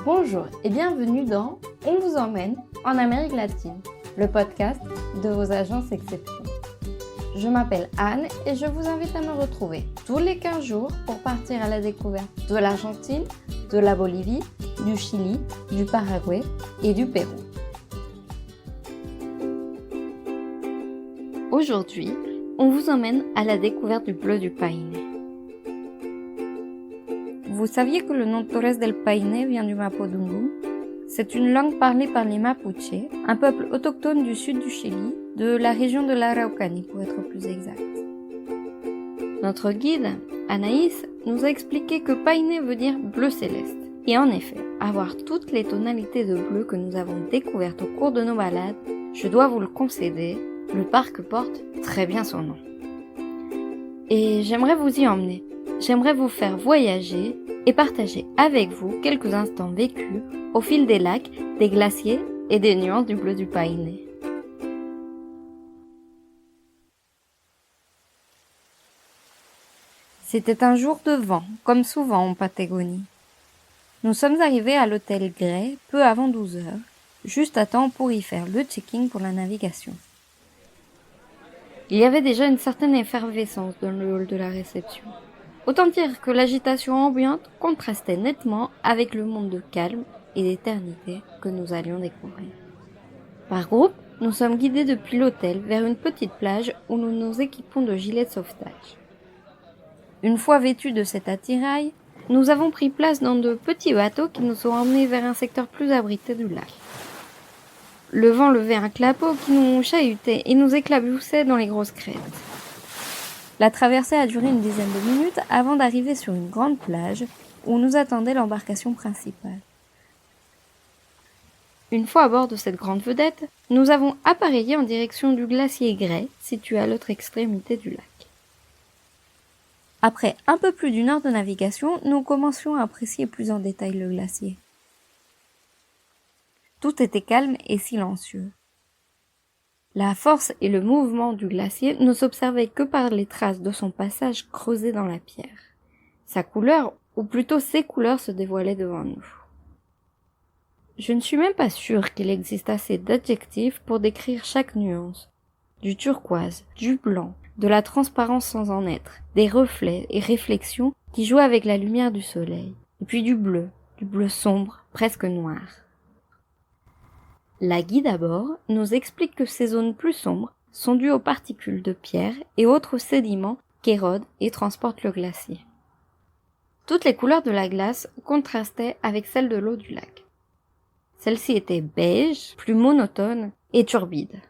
Bonjour et bienvenue dans On vous emmène en Amérique latine, le podcast de vos agences Exception. Je m'appelle Anne et je vous invite à me retrouver tous les 15 jours pour partir à la découverte de l'Argentine, de la Bolivie, du Chili, du Paraguay et du Pérou. Aujourd'hui, on vous emmène à la découverte du bleu du Paine. Vous saviez que le nom Torres del Paine vient du Mapudungun? C'est une langue parlée par les Mapuches, un peuple autochtone du sud du Chili, de la région de l'Araucanie pour être plus exact. Notre guide, Anaïs, nous a expliqué que Paine veut dire bleu céleste. Et en effet, avoir toutes les tonalités de bleu que nous avons découvertes au cours de nos balades, je dois vous le concéder, le parc porte très bien son nom. Et j'aimerais vous y emmener. J'aimerais vous faire voyager et partager avec vous quelques instants vécus au fil des lacs, des glaciers et des nuances du bleu du Paine. C'était un jour de vent, comme souvent en Patagonie. Nous sommes arrivés à l'hôtel Grey peu avant 12 heures, juste à temps pour y faire le check-in pour la navigation. Il y avait déjà une certaine effervescence dans le hall de la réception. Autant dire que l'agitation ambiante contrastait nettement avec le monde de calme et d'éternité que nous allions découvrir. Par groupe, nous sommes guidés depuis l'hôtel vers une petite plage où nous nous équipons de gilets de sauvetage. Une fois vêtus de cet attirail, nous avons pris place dans de petits bateaux qui nous ont emmenés vers un secteur plus abrité du lac. Le vent levait un clapot qui nous chahutait et nous éclaboussait dans les grosses crêtes. La traversée a duré une dizaine de minutes avant d'arriver sur une grande plage où nous attendait l'embarcation principale. Une fois à bord de cette grande vedette, nous avons appareillé en direction du glacier Grey, situé à l'autre extrémité du lac. Après un peu plus d'une heure de navigation, nous commencions à apprécier plus en détail le glacier. Tout était calme et silencieux. La force et le mouvement du glacier ne s'observaient que par les traces de son passage creusé dans la pierre. Sa couleur, ou plutôt ses couleurs, se dévoilaient devant nous. Je ne suis même pas sûre qu'il existe assez d'adjectifs pour décrire chaque nuance. Du turquoise, du blanc, de la transparence sans en être, des reflets et réflexions qui jouaient avec la lumière du soleil, et puis du bleu sombre, presque noir. La guide d'abord nous explique que ces zones plus sombres sont dues aux particules de pierre et autres sédiments qu'érodent et transportent le glacier. Toutes les couleurs de la glace contrastaient avec celles de l'eau du lac. Celle-ci était beige, plus monotone et turbide.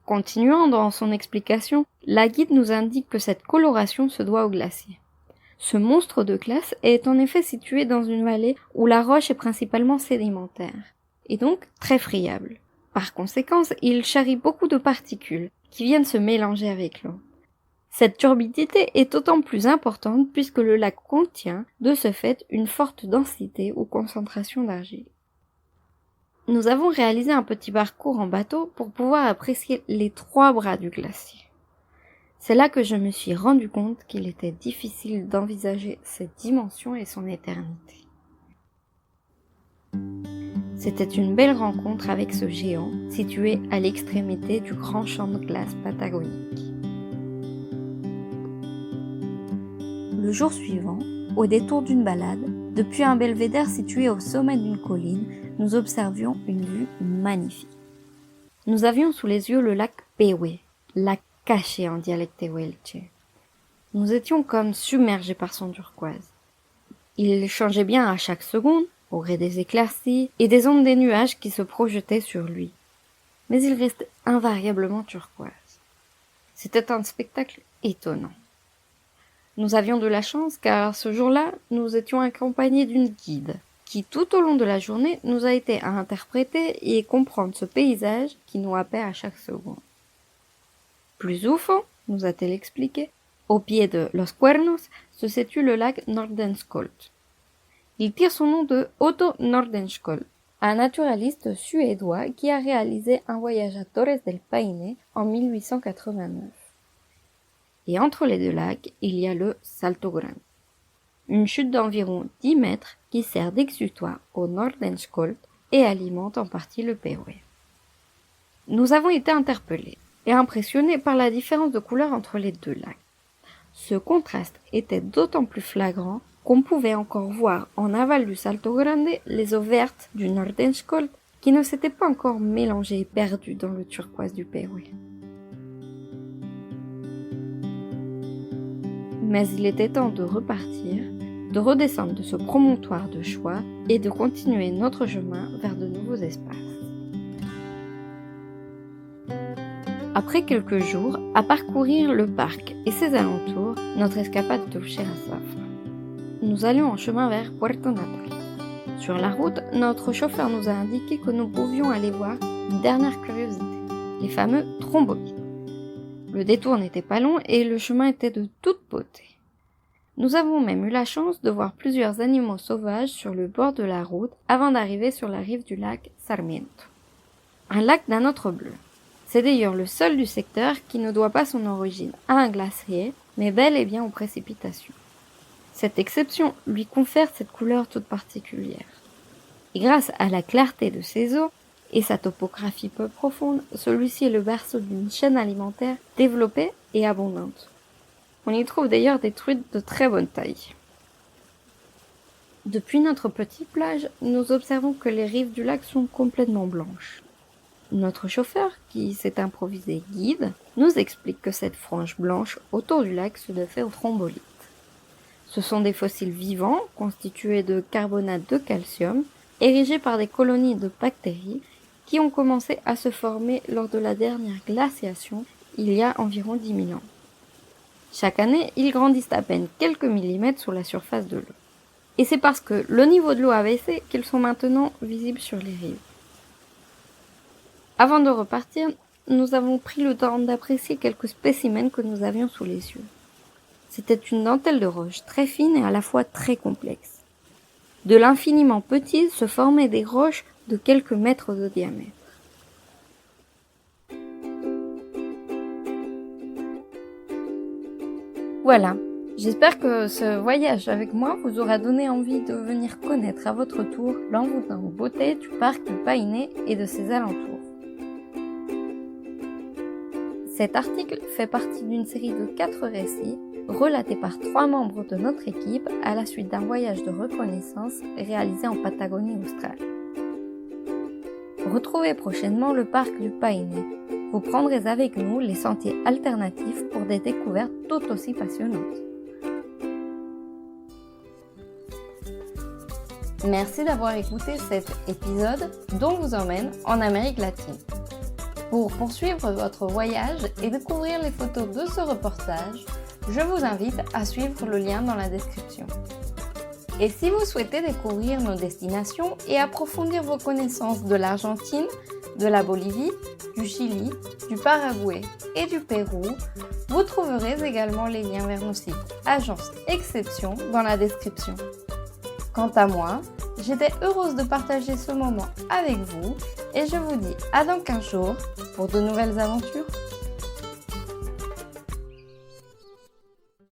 Continuant dans son explication, la guide nous indique que cette coloration se doit au glacier. Ce monstre de glace est en effet situé dans une vallée où la roche est principalement sédimentaire, et donc très friable. Par conséquent, il charrie beaucoup de particules qui viennent se mélanger avec l'eau. Cette turbidité est d'autant plus importante puisque le lac contient, de ce fait, une forte densité ou concentration d'argile. Nous avons réalisé un petit parcours en bateau pour pouvoir apprécier les 3 bras du glacier. C'est là que je me suis rendu compte qu'il était difficile d'envisager cette dimension et son éternité. C'était une belle rencontre avec ce géant, situé à l'extrémité du grand champ de glace patagonique. Le jour suivant, au détour d'une balade, depuis un belvédère situé au sommet d'une colline, nous observions une vue magnifique. Nous avions sous les yeux le lac Pehué, lac caché en dialecte tehuelche. Nous étions comme submergés par son turquoise. Il changeait bien à chaque seconde, au gré des éclaircies et des ondes des nuages qui se projetaient sur lui. Mais il restait invariablement turquoise. C'était un spectacle étonnant. Nous avions de la chance car ce jour-là, nous étions accompagnés d'une guide qui tout au long de la journée nous a aidé à interpréter et comprendre ce paysage qui nous happait à chaque seconde. Plus au fond, nous a-t-elle expliqué, au pied de Los Cuernos se situe le lac Nordenskjöld. Il tire son nom de Otto Nordenskjöld, un naturaliste suédois qui a réalisé un voyage à Torres del Paine en 1889. Et entre les deux lacs, il y a le Salto Grande. une chute d'environ 10 mètres qui sert d'exutoire au Nordenskjöld et alimente en partie le Pérou. Nous avons été interpellés et impressionnés par la différence de couleur entre les deux lacs. Ce contraste était d'autant plus flagrant qu'on pouvait encore voir en aval du Salto Grande les eaux vertes du Nordenskjöld qui ne s'étaient pas encore mélangées et perdues dans le turquoise du Pérou. Mais il était temps de repartir, de redescendre de ce promontoire de choix et de continuer notre chemin vers de nouveaux espaces. Après quelques jours à parcourir le parc et ses alentours, notre escapade touchait à sa fin. Nous allions en chemin vers Puerto Natales. Sur la route, notre chauffeur nous a indiqué que nous pouvions aller voir une dernière curiosité, les fameux trombobites. Le détour n'était pas long et le chemin était de toute beauté. Nous avons même eu la chance de voir plusieurs animaux sauvages sur le bord de la route avant d'arriver sur la rive du lac Sarmiento. Un lac d'un autre bleu. C'est d'ailleurs le seul du secteur qui ne doit pas son origine à un glacier, mais bel et bien aux précipitations. Cette exception lui confère cette couleur toute particulière. Et grâce à la clarté de ses eaux et sa topographie peu profonde, celui-ci est le berceau d'une chaîne alimentaire développée et abondante. On y trouve d'ailleurs des truites de très bonne taille. Depuis notre petite plage, nous observons que les rives du lac sont complètement blanches. Notre chauffeur, qui s'est improvisé guide, nous explique que cette frange blanche autour du lac se devait aux thrombolites. Ce sont des fossiles vivants constitués de carbonate de calcium, érigés par des colonies de bactéries qui ont commencé à se former lors de la dernière glaciation il y a environ 10 000 ans. Chaque année, ils grandissent à peine quelques millimètres sous la surface de l'eau. Et c'est parce que le niveau de l'eau a baissé qu'ils sont maintenant visibles sur les rives. Avant de repartir, nous avons pris le temps d'apprécier quelques spécimens que nous avions sous les yeux. C'était une dentelle de roches très fine et à la fois très complexe. De l'infiniment petite se formaient des roches de quelques mètres de diamètre. Voilà, j'espère que ce voyage avec moi vous aura donné envie de venir connaître à votre tour l'envoûtante beauté du parc du Paine et de ses alentours. Cet article fait partie d'une série de 4 récits relatés par 3 membres de notre équipe à la suite d'un voyage de reconnaissance réalisé en Patagonie australe. Retrouvez prochainement le parc du Paine. Vous prendrez avec nous les sentiers alternatifs pour des découvertes tout aussi passionnantes. Merci d'avoir écouté cet épisode dont vous emmène en Amérique latine. Pour poursuivre votre voyage et découvrir les photos de ce reportage, je vous invite à suivre le lien dans la description. Et si vous souhaitez découvrir nos destinations et approfondir vos connaissances de l'Argentine, de la Bolivie, du Chili, du Paraguay et du Pérou, vous trouverez également les liens vers nos sites Agence Exception dans la description. Quant à moi, j'étais heureuse de partager ce moment avec vous et je vous dis à dans 15 jours pour de nouvelles aventures.